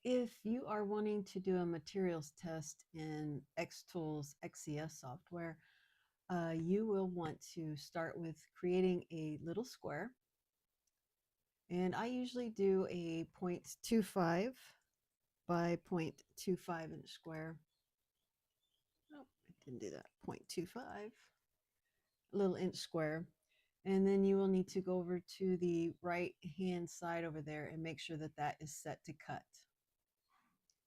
If you are wanting to do a materials test in xTool's XCS software, you will want to start with creating a little square. And I usually do a 0.25 by 0.25 inch square. Oh, I didn't do that. 0.25, little inch square. And then you will need to go over to the right hand side over there and make sure that that is set to cut.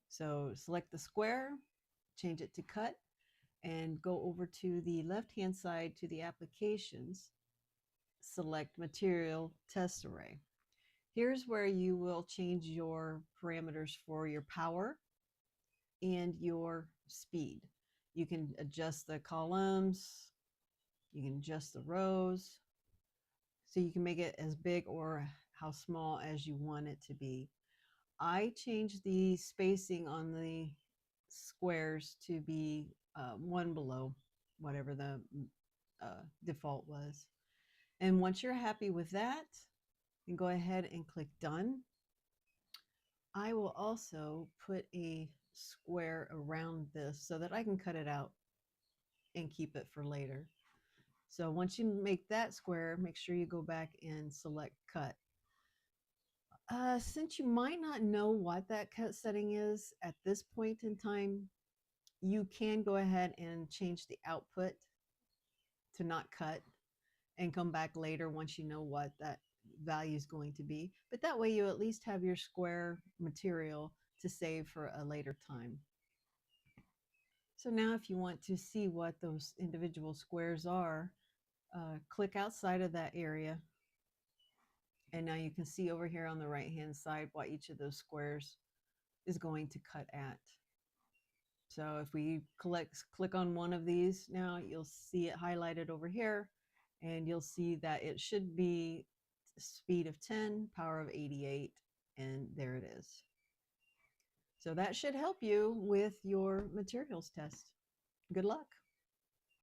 So select the square, change it to cut, and go over to the left hand side to the applications, select material test array. Here's where you will change your parameters for your power and your speed. You can adjust the columns, you can adjust the rows, so you can make it as big or how small as you want it to be. I changed the spacing on the squares to be one below whatever the default was. And once you're happy with that, you can go ahead and click done. I will also put a square around this so that I can cut it out and keep it for later. So once you make that square, make sure you go back and select cut. Since you might not know what that cut setting is at this point in time, you can go ahead and change the output to not cut and come back later once you know what that value is going to be. But that way you at least have your square material to save for a later time. So now if you want to see what those individual squares are, click outside of that area. And now you can see over here on the right hand side what each of those squares is going to cut at. So if we click on one of these now, you'll see it highlighted over here, and you'll see that it should be speed of 10, power of 88, and there it is. So that should help you with your materials test. Good luck.